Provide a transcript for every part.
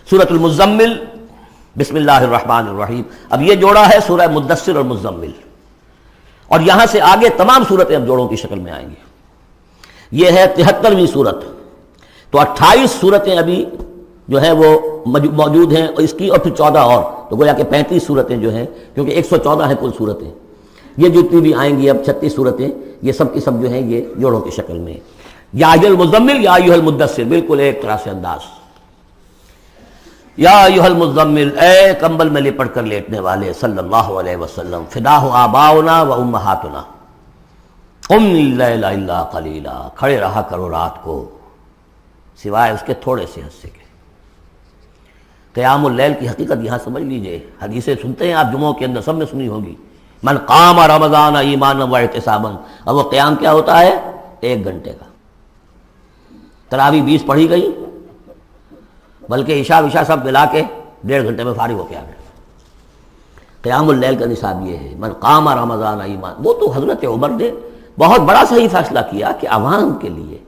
سورۃ المزمل، بسم اللہ الرحمن الرحیم. اب یہ جوڑا ہے سورہ مدثر اور مزمل، اور یہاں سے آگے تمام صورتیں اب جوڑوں کی شکل میں آئیں گی. یہ ہے 73ویں صورت. تو 28 صورتیں ابھی جو ہیں وہ موجود ہیں اس کی، اور پھر 14 اور، تو گویا کہ 35 صورتیں جو ہیں، کیونکہ 114 ہیں کل صورتیں. یہ جتنی بھی آئیں گی اب 36 صورتیں، یہ سب کی سب جو ہیں یہ جوڑوں کی شکل میں. یا ایھا المزمل یا ایھا المدثر، بالکل ایک طرح سے انداز. یا ایھا المزمل، اے کمبل میں لپٹ کر لیٹنے والے، صلی اللہ علیہ وسلم. فداہ آباؤنا و امہاتنا، قم اللیل الا قلیلا، کھڑے رہا کرو رات کو سوائے اس کے تھوڑے سے حصے کے. قیام اللیل کی حقیقت یہاں سمجھ لیجئے. حدیثیں سنتے ہیں آپ جمعوں کے اندر، سب نے سنی ہوگی. من قام رمضان ایمانا واحتسابا، اب وہ قیام کیا ہوتا ہے؟ 1 گھنٹے کا. تراویح 20 پڑھی گئی، بلکہ عشاء وشاء سب ملا کے 1.5 گھنٹے میں فارغ ہو کے آ گئے. قیام اللیل کا نصاب یہ ہے. من قام رمضان ایمان، وہ تو حضرت عمر نے بہت بڑا صحیح فیصلہ کیا کہ عوام کے لیے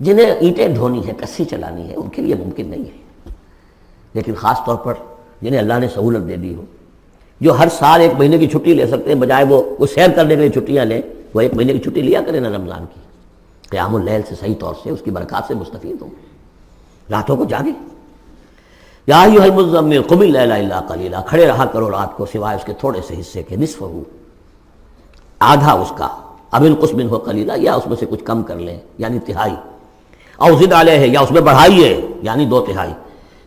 جنہیں اینٹیں ڈھونی ہے، کسی چلانی ہے، ان کے لیے ممکن نہیں ہے. لیکن خاص طور پر جنہیں اللہ نے سہولت دے دی ہو، جو ہر سال 1 مہینے کی چھٹی لے سکتے ہیں، بجائے وہ سیر کرنے کے لیے چھٹیاں لیں، وہ 1 مہینے کی چھٹی لیا کریں نا رمضان کی. قیام اللیل سے صحیح طور سے اس کی برکات سے مستفید ہوں، راتوں کو جاگیں. یا ایھا المزمل قم اللیل الا قلیلا، کھڑے رہا کرو رات کو سوائے اس کے تھوڑے سے حصے کے. نصفہ، آدھا اس کا، اب انقص منہ قلیلا، یا اس میں سے کچھ کم کر لیں یعنی تہائی. او زد علیہ، یا اس میں بڑھائیے یعنی 2/3.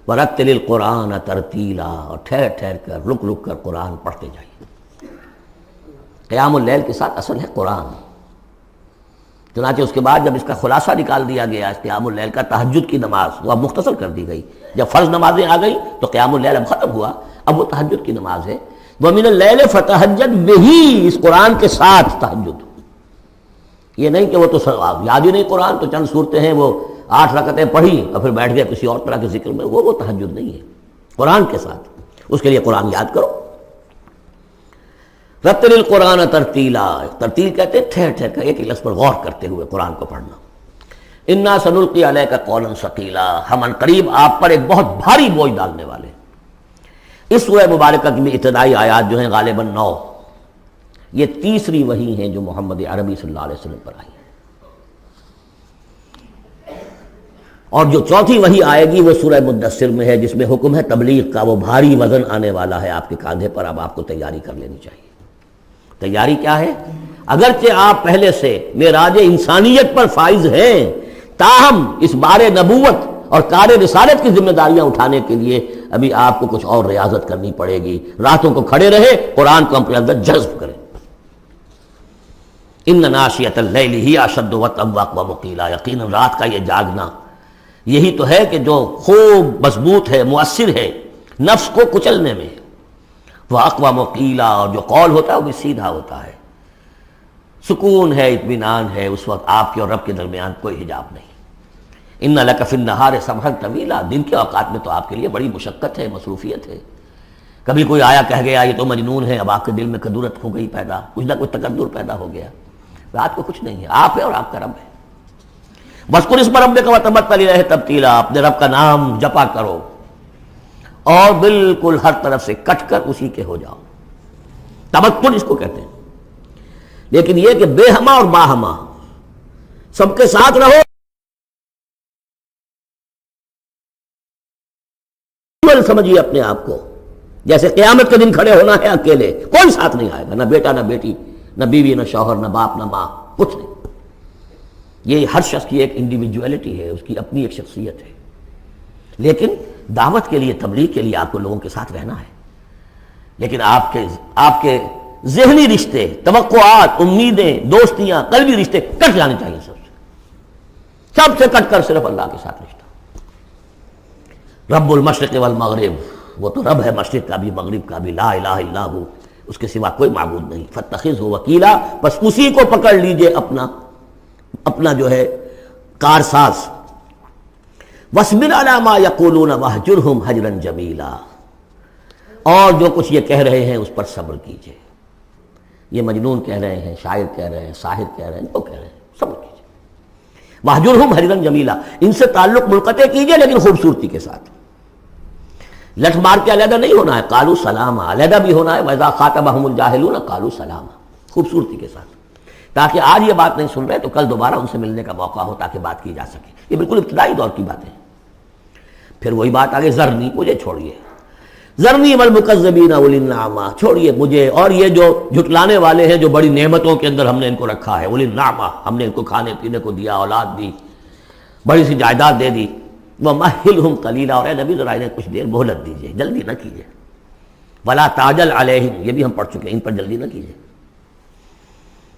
ورتل القرآن ترتیلا، اور ٹھہر ٹھہر کر رک رک کر قرآن پڑھتے جائیے. قیام اللیل کے ساتھ اصل ہے قرآن. چنانچہ اس کے بعد جب اس کا خلاصہ نکال دیا گیا اس قیام اللیل کا، تہجد کی نماز وہ اب مختصر کر دی گئی. جب فرض نمازیں آ گئی تو قیام اللیل اب ختم ہوا، اب وہ تہجد کی نماز ہے. وَمِنَ اللَّيْلِ فَتَہَجَّدْ بِهِ، اس قرآن کے ساتھ تہجد. یہ نہیں کہ وہ تو یاد ہی نہیں قرآن، تو چند صورتیں ہیں وہ 8 رکعتیں پڑھی اور پھر بیٹھ گئے کسی اور طرح کے ذکر میں، وہ تہجد نہیں ہے. قرآن کے ساتھ اس کے لیے قرآن یاد کرو. رتل القرآن ترتیلا، ترتیل کہتے ہیں ٹھہر ٹھہر کر ایک لفظ پر غور کرتے ہوئے قرآن کو پڑھنا. انا سنلقی علیک قولا ثقیلا، ہم ان قریب آپ پر ایک بہت بھاری بوجھ ڈالنے والے. اس سورہ مبارکہ کی ابتدائی آیات جو ہیں غالباً 9، یہ تیسری وحی ہیں جو محمد عربی صلی اللہ علیہ وسلم پر آئی ہیں. اور جو چوتھی وحی آئے گی وہ سورہ مدثر میں ہے، جس میں حکم ہے تبلیغ کا. وہ بھاری وزن آنے والا ہے آپ کے کاندھے پر، اب آپ کو تیاری کر لینی چاہیے. تیاری کیا ہے؟ اگرچہ آپ پہلے سے معراج انسانیت پر فائز ہیں، تاہم اس بار نبوت اور کار رسالت کی ذمہ داریاں اٹھانے کے لیے ابھی آپ کو کچھ اور ریاضت کرنی پڑے گی. راتوں کو کھڑے رہے، قرآن کو اپنے اندر جذب کریں. ان ناشئۃ اللیل ہی اشد وطئا واقوم قیلا، یقیناً رات کا یہ جاگنا یہی تو ہے کہ جو خوب مضبوط ہے، مؤثر ہے نفس کو کچلنے میں. واقوم قیلا، اور جو قول ہوتا ہے وہ بھی سیدھا ہوتا ہے. سکون ہے، اطمینان ہے، اس وقت آپ کے اور رب کے درمیان کوئی حجاب نہیں. ان لک فی النہار سبحا طویلا، دن کے اوقات میں تو آپ کے لیے بڑی مشقت ہے، مصروفیت ہے. کبھی کوئی آیا کہہ گیا یہ تو مجنون ہے، اب آپ کے دل میں کدورت ہو گئی پیدا، کچھ نہ کچھ تکدر پیدا ہو گیا. رات کو کچھ نہیں ہے، آپ ہے اور آپ کا رب ہے. وَاذْكُرِ اسْمَ رَبِّكَ وَتَبَتَّلْ إِلَيْهِ تَبْتِيلًا، اپنے رب کا نام جپا کرو اور بالکل ہر طرف سے کٹ کر اسی کے ہو جاؤ. تبتل اس کو کہتے ہیں. لیکن یہ کہ بے ہما اور باہما سب کے ساتھ رہو. سمجھیے اپنے آپ کو جیسے قیامت کے دن کھڑے ہونا ہے اکیلے، کوئی ساتھ نہیں آئے گا، نہ بیٹا نہ بیٹی، نہ بیوی نہ شوہر، نہ باپ نہ ماں، کچھ نہیں. یہ ہر شخص کی ایک انڈیویجویلٹی ہے، اس کی اپنی ایک شخصیت ہے. لیکن دعوت کے لیے، تبلیغ کے لیے آپ کو لوگوں کے ساتھ رہنا ہے. لیکن آپ کے ذہنی رشتے، توقعات، امیدیں، دوستیاں، قلبی رشتے کٹ جانے چاہیے. سب سے کٹ کر صرف اللہ کے ساتھ رشتہ. رب المشرق والمغرب، وہ تو رب ہے مشرق کا بھی مغرب کا بھی، لا الہ الا ہو، اس کے سوا کوئی معبود نہیں. فاتخذہ وکیلا، بس اسی کو پکڑ لیجئے اپنا جو ہے کارساز. وَاصْبِرْ عَلَىٰ مَا يَقُولُونَ وَاهْجُرْهُمْ هَجْرًا جَمِيلًا، اور جو کچھ یہ کہہ رہے ہیں اس پر صبر کیجئے. یہ مجنون کہہ رہے ہیں، شاعر کہہ رہے ہیں، ساحر کہہ رہے ہیں، جو کہہ رہے ہیں صبر کیجئے. وَاهْجُرْهُمْ هَجْرًا جَمِيلًا، ان سے تعلق منقطع کیجئے لیکن خوبصورتی کے ساتھ. لٹ مار کے علیحدہ نہیں ہونا ہے، قالوا سلاما علیحدہ بھی ہونا ہے، وَإِذَا خَاطَبَهُمُ الْجَاهِلُونَ قَالُوا سَلَامًا، خوبصورتی کے ساتھ، تاکہ آج یہ بات نہیں سن رہے تو کل دوبارہ ان سے ملنے کا موقع ہو تاکہ بات کی جا سکے۔ یہ بالکل ابتدائی دور کی باتیں ہیں۔ پھر وہی بات آگے، ذرنی، مجھے چھوڑیے، ذرنی والمکذبین اولی النعمہ، چھوڑیے مجھے اور یہ جو جھٹلانے والے ہیں جو بڑی نعمتوں کے اندر ہم نے ان کو رکھا ہے، اولی النعمہ، ہم نے ان کو کھانے پینے کو دیا، اولاد دی، بڑی سی جائیداد دے دی، وَمَهِّلْهُمْ قَلِيلًا، اور اے نبی ذرا انہیں کچھ دیر مہلت دیجیے، جلدی نہ کیجیے، وَلَا تَعْجَلْ عَلَيْهِمْ، یہ بھی ہم پڑھ چکے ہیں، ان پر جلدی نہ کیجیے،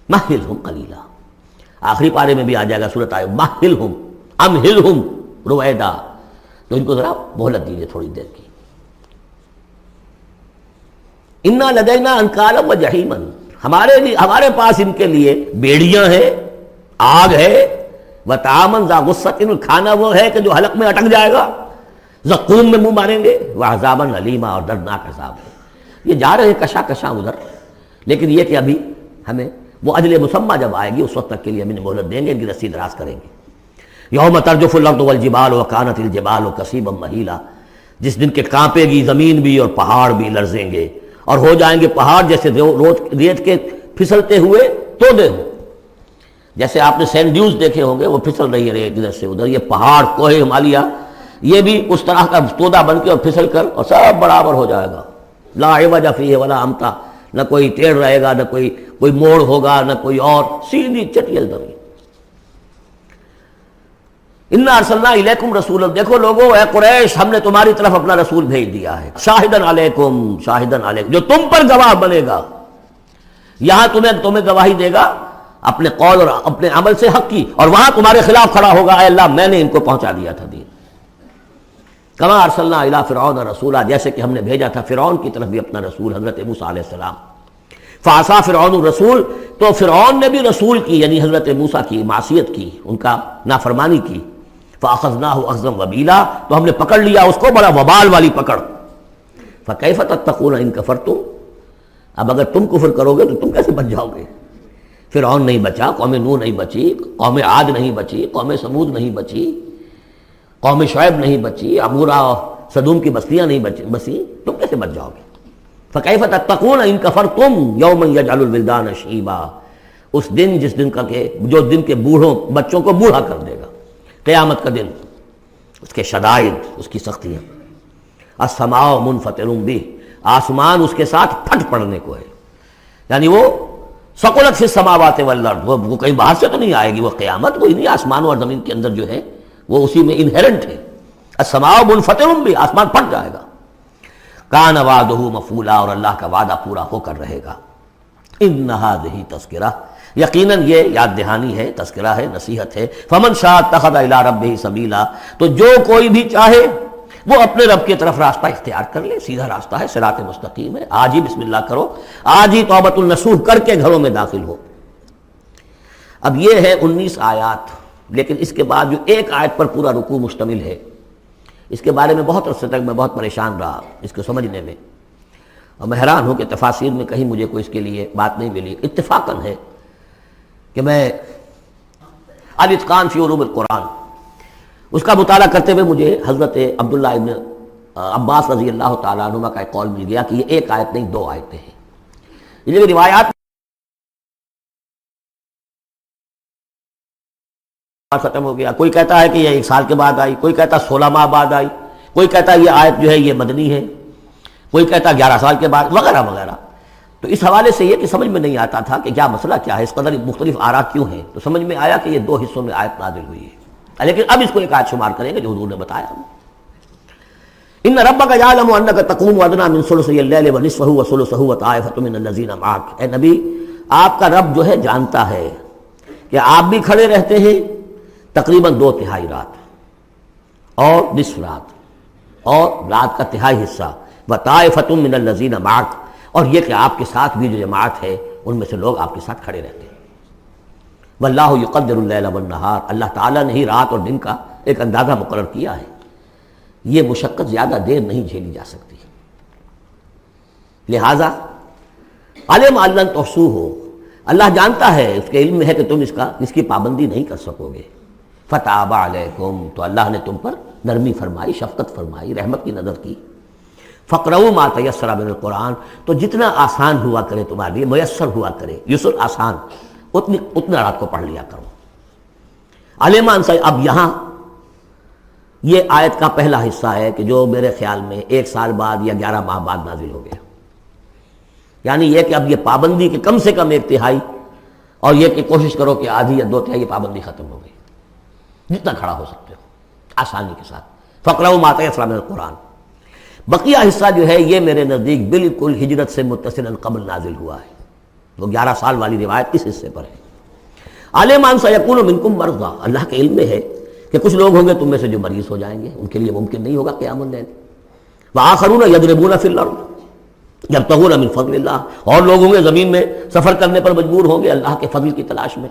مَهِّلْهُمْ قَلِيلًا، آخری پارے میں بھی آ جائے گا سورۃ آئے مَهِّلْهُمْ أَمْهِلْهُمْ رُوَیدًا، تو ان کو ذرا مہلت دیجیے تھوڑی دیر کی۔ اِنَّا لَدَيْنَا أَنْكَالًا وَجَحِيمًا، ہمارے پاس ان کے لیے بیڑیاں ہیں، آگ ہے، وَطَعَامًا ذَا غُصَّةٍ، کھانا وہ ہے کہ جو حلق میں اٹک جائے گا، زقوم میں منہ ماریں گے، وَعَذَابًا أَلِيمًا، اور دردناک عذاب ہے۔ یہ جا رہے ہیں کشا کشا ادھر، لیکن یہ کہ ابھی ہمیں وہ اجل مسمى جب آئے گی اس وقت تک کے لیے ہم انہیں مہلت دیں گے، ان کی رسی دراز کریں گے۔ یوم ترجف الارض والجبال وکانت الجبال کثیبا مہیلا، جس دن کے کانپے گی زمین بھی اور پہاڑ بھی لرزیں گے، اور ہو جائیں گے پہاڑ جیسے ریت کے پھسلتے ہوئے تودے ہوں، جیسے آپ نے سینڈ ڈیوز دیکھے ہوں گے، وہ پھسل رہی ہے ریت ادھر سے ادھر، یہ پہاڑ کوہ ہمالیہ یہ بھی اس طرح کا تودا بن کے اور پھسل کر اور سب برابر ہو جائے گا، لا عوج فیہ ولا امتا، نہ کوئی ٹیڑھ رہے گا، نہ کوئی موڑ ہوگا، نہ کوئی اور، سیدھی چٹیل زمین۔ اِنَّا أَرْسَلْنَا إِلَيْكُمْ رَسُولًا، دیکھو لوگو، اے قریش، ہم نے تمہاری طرف اپنا رسول بھیج دیا ہے، شاہدًا علیکم، شاہدًا علیکم، جو تم پر گواہ بنے گا، یہاں تمہیں گواہی دے گا اپنے قول اور اپنے عمل سے حق کی، اور وہاں تمہارے خلاف کھڑا ہوگا، اے اللہ میں نے ان کو پہنچا دیا تھا دین۔ کما ارسلنا الی فرعون رسولا، جیسے کہ ہم نے بھیجا تھا فرعون کی طرف بھی اپنا رسول حضرت موسیٰ علیہ السلام، فعصا فرعون الرسول، تو فرعون نے بھی رسول کی یعنی حضرت موسیٰ کی معصیت کی، ان کا نافرمانی کی، فاخذناہ اخذا وبیلا، تو ہم نے پکڑ لیا اس کو بڑا وبال والی پکڑ، فکیف تتقون ان کفرتم، اب اگر تم کفر کرو گے تو تم کیسے بچ جاؤ گے؟ فرعون نہیں بچا، قوم نوح نہیں بچی، قوم عاد نہیں بچی، قوم سمود نہیں بچی، قوم شعیب نہیں بچی، عمورہ اور صدوم کی بستیاں نہیں بسی، تم کیسے بچ جاؤ گے؟ فکیف تتقون ان کفرتم یوما یجعل الولدان شیبا، اس دن جس دن کا کہ جو دن کے بچوں کو بوڑھا کر دے گا، قیامت کا دن، اس کے شدائد، اس کی سختیاں، السماء منفطر بہ، آسمان اس کے ساتھ پھٹ پڑنے کو ہے، یعنی وہ ثقلت فی السماوات والارض، وہ کہیں باہر سے تو نہیں آئے گی، وہ قیامت وہی نہیں، آسمان اور زمین کے اندر جو ہے وہ اسی میں انہیرنٹ ہے، السماء منفطر بہ، آسمان پھٹ جائے گا، کان وعدہ مفعولا، اور اللہ کا وعدہ پورا ہو کر رہے گا، ان ھذہ تذکرہ، یقیناً یہ یاد دہانی ہے، تذکرہ ہے، نصیحت ہے، فمن شاء اتخذ الی ربہ سبیلا، تو جو کوئی بھی چاہے وہ اپنے رب کی طرف راستہ اختیار کر لے، سیدھا راستہ ہے، صراط مستقیم ہے، آج ہی بسم اللہ کرو، آج ہی توبۃ النصوح کر کے گھروں میں داخل ہو۔ اب یہ ہے 19 آیات، لیکن اس کے بعد جو ایک آیت پر پورا رکوع مشتمل ہے، اس کے بارے میں بہت عرصے تک میں بہت پریشان رہا اس کو سمجھنے میں، اور میں حیران ہوں کہ تفاسیر میں کہیں مجھے کوئی اس کے لیے بات نہیں ملی، اتفاقاً ہے کہ میں الاتقان فی علوم القرآن اس کا مطالعہ کرتے ہوئے مجھے حضرت عبداللہ ابن عباس رضی اللہ تعالیٰ عنہما کا ایک قول مل گیا کہ یہ ایک آیت نہیں 2 آیتیں ہیں، یہ روایات ختم ہو گیا، کوئی کہتا ہے کہ یہ 1 سال کے بعد آئی، کوئی کہتا 16 ماہ بعد آئی، کوئی کہتا یہ آیت جو ہے یہ مدنی ہے، کوئی کہتا 11 سال کے بعد، وغیرہ وغیرہ۔ تو اس حوالے سے یہ کہ سمجھ میں نہیں آتا تھا کہ کیا مسئلہ کیا ہے، اس قدر مختلف آراء کیوں ہیں، تو سمجھ میں آیا کہ یہ 2 حصوں میں آیت نازل ہوئی ہے، لیکن اب اس کو ایک آیت شمار کریں گے جو حضور نے بتایا۔ ان ربک یعلم انک تقوم ادنی من ثلثی اللیل ونصفہ وثلثہ وطائفۃ من الذین معک، اے نبی آپ کا رب جو ہے جانتا ہے کہ آپ بھی کھڑے رہتے ہیں تقریباً 2/3 رات اور نصف رات اور رات کا تہائی حصہ، وطائفۃ من الذین معک، اور یہ کہ آپ کے ساتھ بھی جو جماعت ہے ان میں سے لوگ آپ کے ساتھ کھڑے رہتے ہیں۔ واللہ یقدر اللیل والنہار، اللہ تعالیٰ نے ہی رات اور دن کا ایک اندازہ مقرر کیا ہے، یہ مشقت زیادہ دیر نہیں جھیلی جا سکتی، لہذا علم ان لن تحصوہ، اللہ جانتا ہے، اس کے علم میں ہے کہ تم اس کی پابندی نہیں کر سکو گے، فتاب علیکم، تو اللہ نے تم پر نرمی فرمائی، شفقت فرمائی، رحمت کی نظر کی، فقرؤوا ما تیسر من القرآن، تو جتنا آسان ہوا کرے تمہارے لیے، میسر ہوا کرے، یسر آسان، اتنا رات کو پڑھ لیا کرو۔ علیمان سے اب یہاں یہ آیت کا پہلا حصہ ہے کہ جو میرے خیال میں 1 سال بعد یا 11 ماہ بعد نازل ہو گیا، یعنی یہ کہ اب یہ پابندی کہ کم سے کم 1/3، اور یہ کہ کوشش کرو کہ آدھی یا 2/3 پابندی ختم ہو گئی، جتنا کھڑا ہو سکتے ہو آسانی کے ساتھ۔ فقرؤوا ما تیسر من القرآن، بقیہ حصہ جو ہے یہ میرے نزدیک بالکل ہجرت سے متصلا قبل نازل ہوا ہے، وہ 11 سال والی روایت اس حصے پر ہے۔ علیمان سیکون منکم مرضی، اللہ کے علم میں ہے کہ کچھ لوگ ہوں گے تم میں سے جو مریض ہو جائیں گے، ان کے لیے ممکن نہیں ہوگا قیام اللیل۔ وآخرون یضربون فی الارض یبتغون من فضل اللہ، اور لوگ ہوں گے زمین میں سفر کرنے پر مجبور ہوں گے اللہ کے فضل کی تلاش میں۔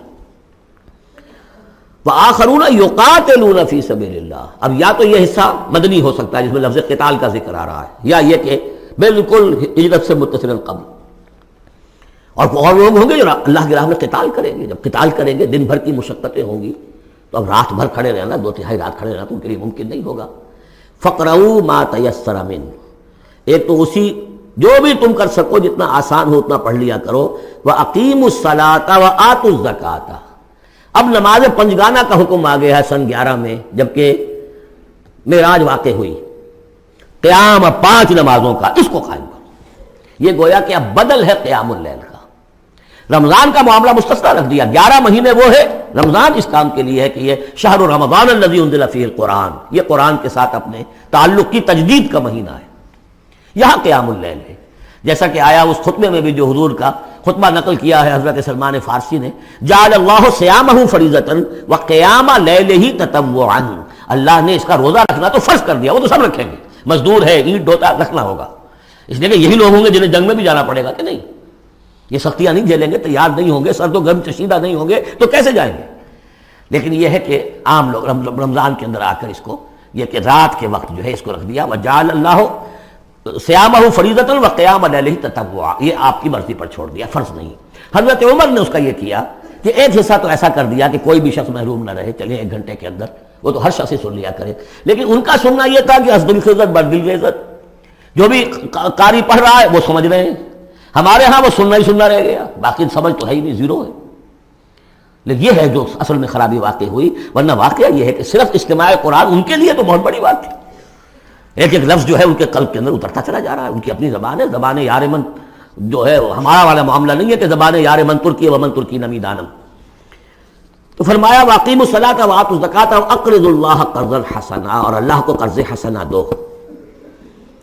وآخرون یقاتلون فی سبیل اللہ، اب یا تو یہ حصہ مدنی ہو سکتا ہے جس میں لفظ قتال کا ذکر آ رہا ہے، یا یہ کہ بالکل ہجرت سے متصل قبل، اور لوگ ہوں گے جو اللہ کی راہ میں قتال کریں گے۔ جب قتال کریں گے دن بھر کی مشقتیں ہوں گی، تو اب رات بھر کھڑے رہنا، 2/3 رات کھڑے رہنا تو ان کے لیے ممکن نہیں ہوگا۔ فقرؤوا ما تیسر من، ایک تو اسی جو بھی تم کر سکو جتنا آسان ہو اتنا پڑھ لیا کرو۔ وَأَقِیمُوا الصَّلَاةَ وَآتُوا الزَّکَاةَ، اب نماز پنجگانہ کا حکم آ گیا ہے سن 11 میں، جبکہ معراج واقع ہوئی، قیام 5 نمازوں کا، اس کو قائم کرو۔ یہ گویا کہ اب بدل ہے قیام اللیل کا۔ رمضان کا معاملہ مستثنیٰ رکھ دیا، 11 مہینے وہ ہے، رمضان اس کام کے لیے ہے کہ یہ شہر رمضان الذی انزل فیہ القرآن، یہ قرآن کے ساتھ اپنے تعلق کی تجدید کا مہینہ ہے۔ یہاں قیام اللیل ہے، جیسا کہ آیا اس خطبے میں بھی جو حضور کا خطبہ نقل کیا ہے حضرت سلمان فارسی نے، جعل اللہ صیامہ فریضۃ وقیام لیلہ تطوعا، اللہ نے اس کا روزہ رکھنا تو فرض کر دیا، وہ تو سب رکھیں گے، مزدور ہے اینٹ ڈھوتا رکھنا ہوگا، اس لیے کہ یہی لوگ ہوں گے جنہیں جنگ میں بھی جانا پڑے گا کہ نہیں، یہ سختیاں نہیں جھیلیں گے، تیار نہیں ہوں گے، سرد و گرم چشیدہ نہیں ہوں گے تو کیسے جائیں گے؟ لیکن یہ ہے کہ عام لوگ رمضان کے اندر آ کر اس کو یہ کہ رات کے وقت جو ہے اس کو رکھ دیا، وجعل اللہ صیامہ فریضۃ وقیام لیلہ تطوعا، یہ آپ کی مرضی پر چھوڑ دیا، فرض نہیں۔ حضرت عمر نے اس کا یہ کیا کہ ایک حصہ تو ایسا کر دیا کہ کوئی بھی شخص محروم نہ رہے، چلے 1 گھنٹے کے اندر وہ تو ہر شخص ہی سن لیا کرے، لیکن ان کا سننا یہ تھا کہ حسب الخزت بر دل عزت، جو بھی قاری پڑھ رہا ہے وہ سمجھ رہے ہیں، ہمارے ہاں وہ سننا ہی سننا رہ گیا، باقی سمجھ تو ہے ہی نہیں، زیرو ہے۔ لیکن یہ ہے جو اصل میں خرابی واقع ہوئی، ورنہ واقعہ یہ ہے کہ صرف استماع قرآن ان کے لیے تو بہت بڑی بات تھی، ایک ایک لفظ جو ہے ان کے قلب کے اندر اترتا چلا جا رہا ہے، ان کی اپنی زبان ہے، زبان یار من جو ہے ہمارا والا معاملہ نہیں ہے کہ زبان یار من ترکی ومن ترکی نمی دانم۔ تو فرمایا واقیموا الصلاۃ وآتوا الزکاۃ واقرضوا اللہ قرضا حسنا، اور اللہ کو قرض حسنا دو۔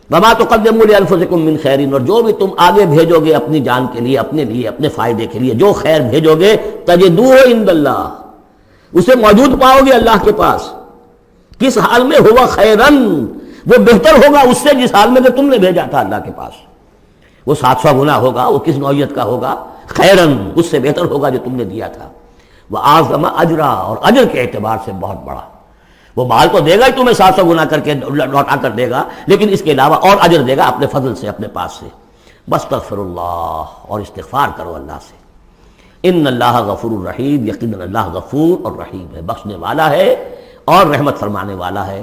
وما تقدموا لانفسکم من خیر، اور جو بھی تم آگے بھیجو گے اپنی جان کے لیے، اپنے لیے، اپنے فائدے کے لیے جو خیر بھیجو گے، تجدوہ عند اللہ، اسے موجود پاؤ گے اللہ کے پاس، کس حال میں؟ ہوا خیرن، وہ بہتر ہوگا اس سے جس حال میں کہ تم نے بھیجا تھا اللہ کے پاس، وہ 700 گنا ہوگا، وہ کس نوعیت کا ہوگا؟ خیرن، اس سے بہتر ہوگا جو تم نے دیا تھا۔ وَأَعْظَمَ أَجْرًا، اور اجر کے اعتبار سے بہت بڑا، وہ مال تو دے گا ہی تمہیں 700 گنا کر کے لوٹا کر دے گا، لیکن اس کے علاوہ اور اجر دے گا اپنے فضل سے، اپنے پاس سے۔ بستغفر اللہ، اور استغفار کرو اللہ سے۔ ان اللہ غفور الرحیم، یقیناً اللہ غفور اور رحیم ہے، بخشنے والا ہے اور رحمت فرمانے والا ہے۔